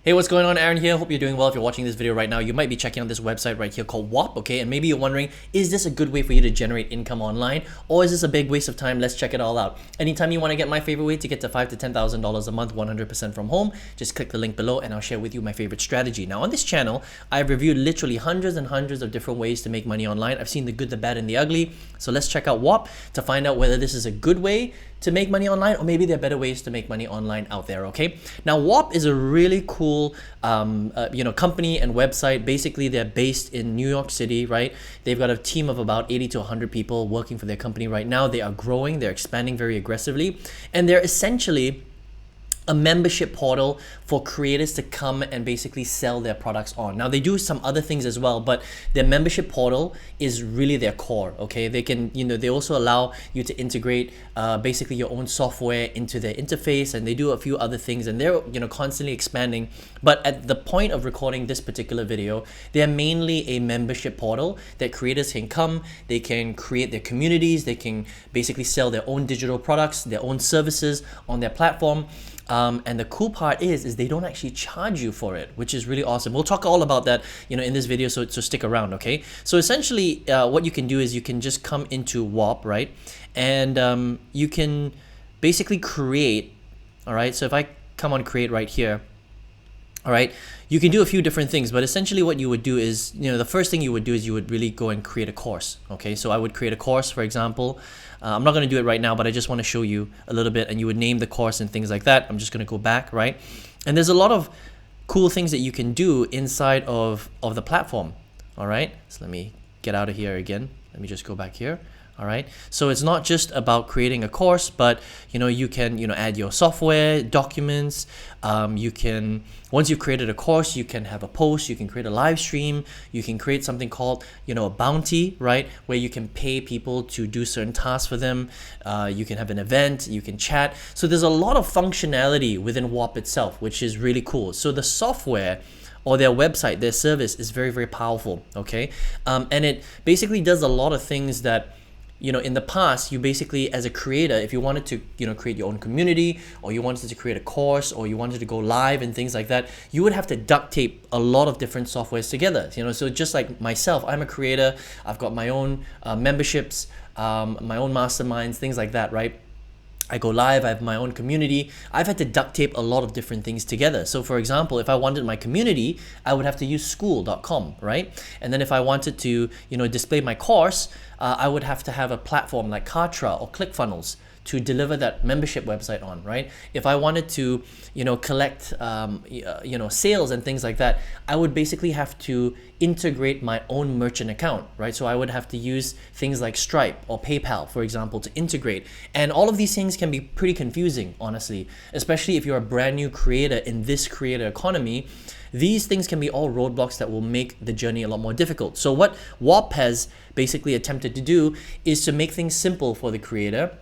Hey, what's going on? Aaron here. Hope you're doing well. If you're watching this video right now, you might be checking out this website right here called Whop, okay? And maybe you're wondering, is this a good way for you to generate income online? Or is this a big waste of time? Let's check it all out. Anytime you want to get my favorite way to get to $5,000 to $10,000 a month, 100% from home, just click the link below and I'll share with you my favorite strategy. Now on this channel, I've reviewed literally hundreds and hundreds of different ways to make money online. I've seen the good, the bad, and the ugly. So let's check out Whop to find out whether this is a good way to make money online, or maybe there are better ways to make money online out there, okay? Now, Whop is a really cool company and website. Basically, they're based in New York City, right? They've got a team of about 80 to 100 people working for their company right now. They are growing, they're expanding very aggressively, and they're essentially a membership portal for creators to come and basically sell their products on. Now they do some other things as well, but their membership portal is really their core, okay? They can, they also allow you to integrate basically your own software into their interface, and they do a few other things, and they're, constantly expanding. But at the point of recording this particular video, they're mainly a membership portal that creators can come, they can create their communities, they can basically sell their own digital products, their own services on their platform. And the cool part is they don't actually charge you for it, which is really awesome. We'll talk all about that, in this video, so stick around, okay? So essentially, what you can do is you can just come into Whop, right? And you can basically create, all right? So if I come on create right here, all right, you can do a few different things, but essentially what you would do is, the first thing you would do is you would really go and create a course, okay? So I would create a course, for example. I'm not going to do it right now, but I just want to show you a little bit, and you would name the course and things like that. I'm just going to go back, right? And there's a lot of cool things that you can do inside of the platform, all right? So let me get out of here again. Let me just go back here. All right, so it's not just about creating a course, but you can add your software, documents. You can, once you've created a course, you can have a post, you can create a live stream, you can create something called a bounty, right, where you can pay people to do certain tasks for them. You can have an event, you can chat. So there's a lot of functionality within Whop itself, which is really cool. So the software or their website, their service is very, very powerful, okay? And it basically does a lot of things that in the past, you basically, as a creator, if you wanted to, create your own community, or you wanted to create a course, or you wanted to go live and things like that, you would have to duct tape a lot of different softwares together. So just like myself, I'm a creator. I've got my own memberships, my own masterminds, things like that, right? I go live, I have my own community. I've had to duct tape a lot of different things together. So for example, if I wanted my community, I would have to use school.com, right? And then if I wanted to, display my course, I would have to have a platform like Kartra or ClickFunnels to deliver that membership website on, right? If I wanted to, collect, sales and things like that, I would basically have to integrate my own merchant account, right? So I would have to use things like Stripe or PayPal, for example, to integrate. And all of these things can be pretty confusing, honestly, especially if you're a brand new creator in this creator economy. These things can be all roadblocks that will make the journey a lot more difficult. So what Whop has basically attempted to do is to make things simple for the creator.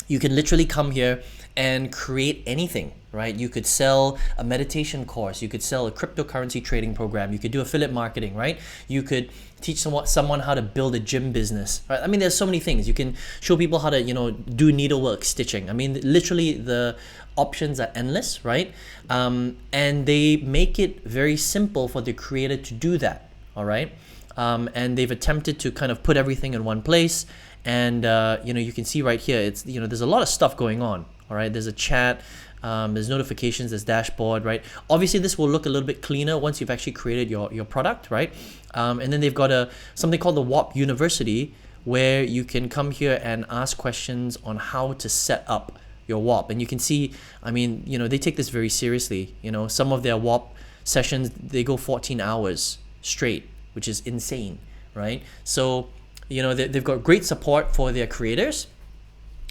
You can literally come here and create anything, right? You could sell a meditation course, you could sell a cryptocurrency trading program, you could do affiliate marketing, right? You could teach someone how to build a gym business, right? I mean, there's so many things. You can show people how to, do needlework stitching. I mean, literally the options are endless, right? And they make it very simple for the creator to do that, all right? And they've attempted to kind of put everything in one place. And you can see right here, it's there's a lot of stuff going on. All right, there's a chat, there's notifications, there's dashboard, right? Obviously, this will look a little bit cleaner once you've actually created your product, right? And then they've got something called the Whop University, where you can come here and ask questions on how to set up your Whop. And you can see, I mean, they take this very seriously. Some of their Whop sessions, they go 14 hours straight, which is insane, right? So they've got great support for their creators.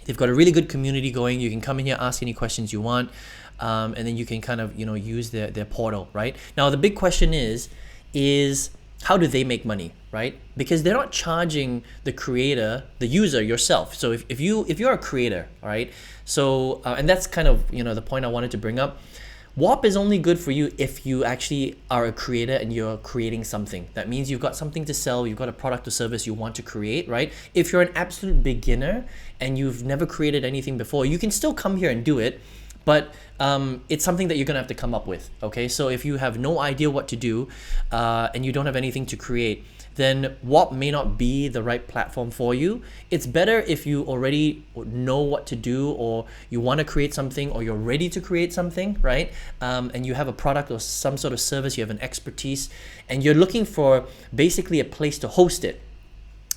They've got a really good community going. You can come in here, ask any questions you want, and then you can kind of use their portal, right? Now the big question is how do they make money, right? Because they're not charging the creator, the user, yourself. So if you're a creator, all right, so and that's kind of the point I wanted to bring up. Whop is only good for you if you actually are a creator and you're creating something. That means you've got something to sell, you've got a product or service you want to create, right? If you're an absolute beginner and you've never created anything before, you can still come here and do it. but it's something that you're gonna have to come up with, okay? So if you have no idea what to do and you don't have anything to create, then Whop may not be the right platform for you. It's better if you already know what to do, or you want to create something, or you're ready to create something, right? And you have a product or some sort of service, you have an expertise, and you're looking for basically a place to host it.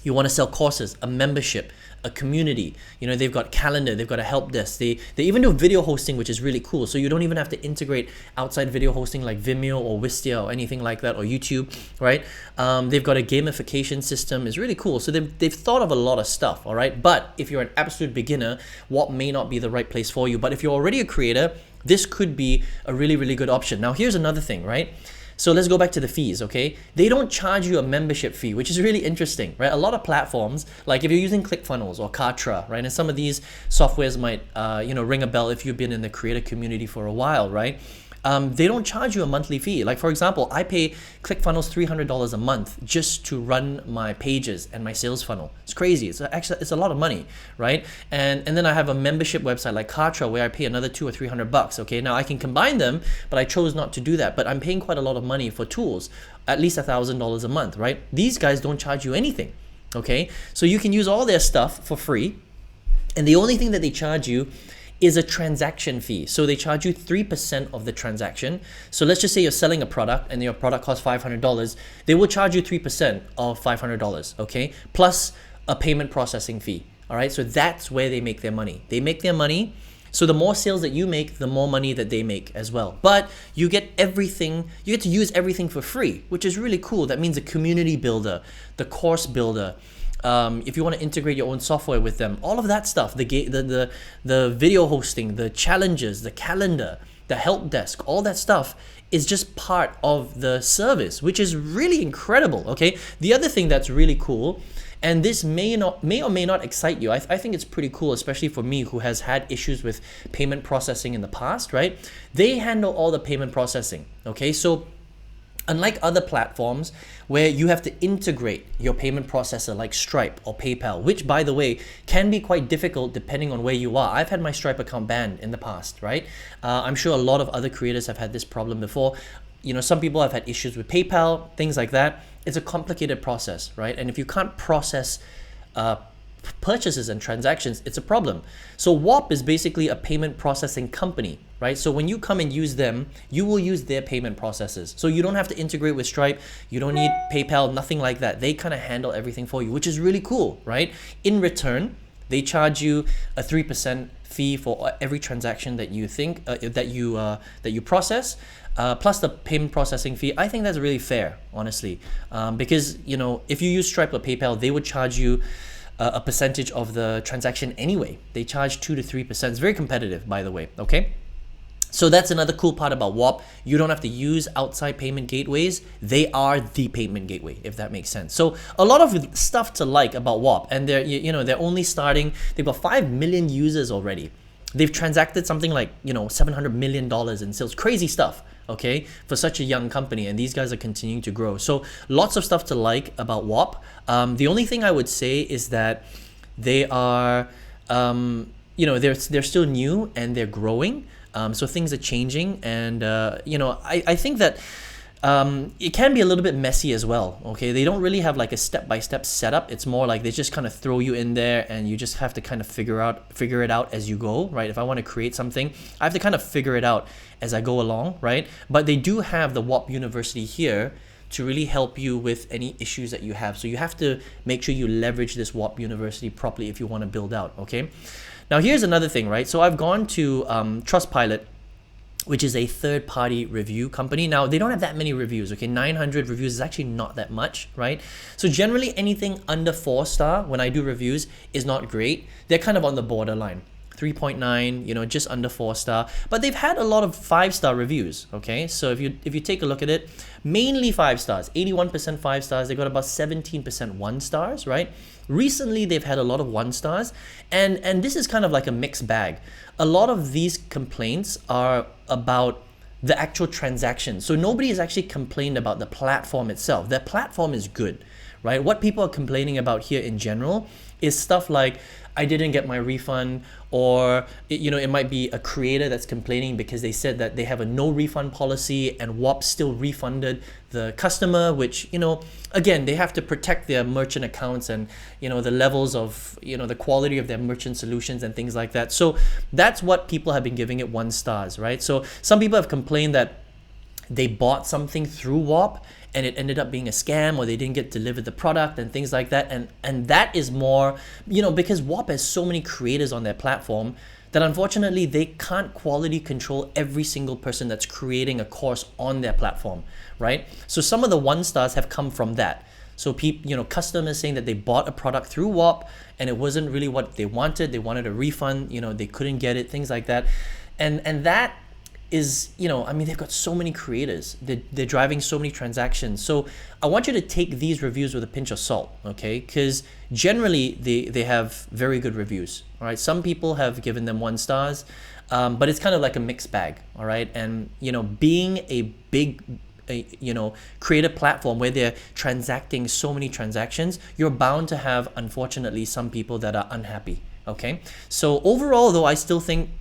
You want to sell courses, a membership, a community. You know, they've got calendar, they've got a help desk. They even do video hosting, which is really cool. So you don't even have to integrate outside video hosting like Vimeo or Wistia or anything like that, or YouTube, right? They've got a gamification system. It's really cool. So they've thought of a lot of stuff, all right? But if you're an absolute beginner, Whop may not be the right place for you. But if you're already a creator, this could be a really, really good option. Now, here's another thing, right? So let's go back to the fees, okay? They don't charge you a membership fee, which is really interesting, right? A lot of platforms, like if you're using ClickFunnels or Kartra, right? And some of these softwares might, ring a bell if you've been in the creator community for a while, right? They don't charge you a monthly fee. Like for example, I pay ClickFunnels $300 a month just to run my pages and my sales funnel. It's crazy. It's a lot of money, right? And then I have a membership website like Kartra where I pay another $200 or $300. Okay, now I can combine them, but I chose not to do that. But I'm paying quite a lot of money for tools, at least $1,000 a month, right? These guys don't charge you anything. Okay, so you can use all their stuff for free, and the only thing that they charge you is a transaction fee. So they charge you 3% of the transaction. So let's just say you're selling a product and your product costs $500. They will charge you 3% of $500, okay? Plus a payment processing fee, all right? So that's where they make their money. They make their money. So the more sales that you make, the more money that they make as well. But you get everything, you get to use everything for free, which is really cool. That means the community builder, the course builder, if you want to integrate your own software with them, all of that stuff, the video hosting, the challenges, the calendar, the help desk, all that stuff is just part of the service, which is really incredible, okay? The other thing that's really cool, and this may or may not excite you, I think it's pretty cool, especially for me who has had issues with payment processing in the past, right? They handle all the payment processing, okay? So unlike other platforms where you have to integrate your payment processor like Stripe or PayPal, which by the way can be quite difficult depending on where you are. I've had my Stripe account banned in the past, right? I'm sure a lot of other creators have had this problem before. You know, some people have had issues with PayPal, things like that. It's a complicated process, right? And if you can't process purchases and transactions, it's a problem. So Whop is basically a payment processing company, right? So when you come and use them, you will use their payment processes. So you don't have to integrate with Stripe, you don't need PayPal, nothing like that. They kind of handle everything for you, which is really cool, right? In return, they charge you a 3% fee for every transaction that you think that you process, plus the payment processing fee. I think that's really fair, honestly, because you know, if you use Stripe or PayPal, they would charge you a percentage of the transaction anyway. They charge 2 to 3%. It's very competitive, by the way, okay? So that's another cool part about Whop. You don't have to use outside payment gateways. They are the payment gateway, if that makes sense. So a lot of stuff to like about Whop, and they're only starting. They've got 5 million users already. They've transacted something like $700 million in sales. Crazy stuff, okay, for such a young company, and these guys are continuing to grow. So lots of stuff to like about Whop. The only thing I would say is that they are, they're still new and they're growing. So things are changing, and I think that it can be a little bit messy as well. Okay, they don't really have like a step-by-step setup. It's more like they just kind of throw you in there, and you just have to kind of figure it out as you go, right? If I want to create something, I have to kind of figure it out as I go along, right? But they do have the Whop University here to really help you with any issues that you have. So you have to make sure you leverage this Whop University properly if you want to build out, okay? Now here's another thing, right? So I've gone to Trustpilot, which is a third-party review company. Now, they don't have that many reviews, okay? 900 reviews is actually not that much, right? So generally, anything under 4-star when I do reviews is not great. They're kind of on the borderline. 3.9, just under 4-star. But they've had a lot of 5-star reviews, okay? So if you take a look at it, mainly 5 stars, 81% 5 stars. They got about 17% 1 stars, right? Recently, they've had a lot of 1 stars, and this is kind of like a mixed bag. A lot of these complaints are about the actual transaction. So nobody has actually complained about the platform itself. Their platform is good, right? What people are complaining about here in general is stuff like, I didn't get my refund, or it might be a creator that's complaining because they said that they have a no refund policy and Whop still refunded the customer, which, again, they have to protect their merchant accounts and, the levels of, the quality of their merchant solutions and things like that. So that's what people have been giving it 1 stars, right? So some people have complained that they bought something through Whop and it ended up being a scam, or they didn't get delivered the product and things like that. And that is more, because Whop has so many creators on their platform that unfortunately they can't quality control every single person that's creating a course on their platform, right? So some of the 1 stars have come from that. So customers saying that they bought a product through Whop and it wasn't really what they wanted. They wanted a refund, they couldn't get it, things like that. And that is, they've got so many creators. They're driving so many transactions. So I want you to take these reviews with a pinch of salt, okay? Because generally they have very good reviews, all right? Some people have given them 1 stars, but it's kind of like a mixed bag, all right? And, being a big create a platform where they're transacting so many transactions, you're bound to have, unfortunately, some people that are unhappy, okay? So overall, though, I still think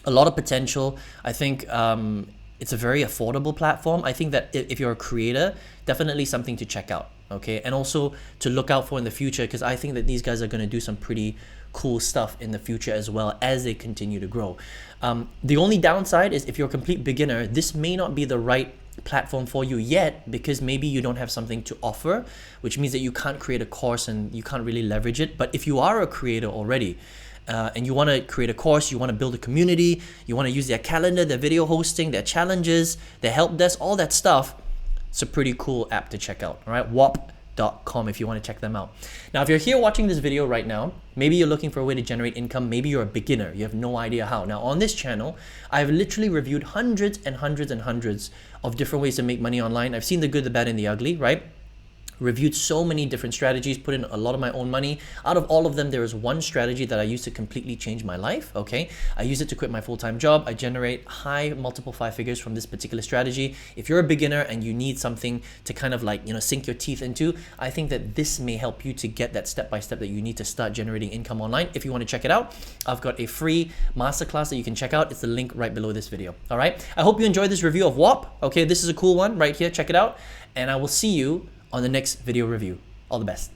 a lot of potential. I think it's a very affordable platform. I think that if you're a creator, definitely something to check out, okay? And also to look out for in the future, because I think that these guys are going to do some pretty cool stuff in the future as well as they continue to grow. The only downside is if you're a complete beginner, this may not be the right platform for you yet, because maybe you don't have something to offer, which means that you can't create a course and you can't really leverage it. But if you are a creator already, and you want to create a course, you want to build a community, you want to use their calendar, their video hosting, their challenges, their help desk, all that stuff, it's a pretty cool app to check out, all right? Whop.com if you want to check them out. Now, if you're here watching this video right now, maybe you're looking for a way to generate income, maybe you're a beginner, you have no idea how. Now, on this channel, I've literally reviewed hundreds and hundreds and hundreds of different ways to make money online. I've seen the good, the bad, and the ugly, right? Reviewed so many different strategies, put in a lot of my own money. Out of all of them, there is one strategy that I use to completely change my life, okay? I use it to quit my full-time job. I generate high multiple 5 figures from this particular strategy. If you're a beginner and you need something to kind of like, sink your teeth into, I think that this may help you to get that step-by-step that you need to start generating income online. If you want to check it out, I've got a free masterclass that you can check out. It's the link right below this video, all right? I hope you enjoyed this review of Whop, okay? This is a cool one right here, check it out. And I will see you on the next video review. All the best.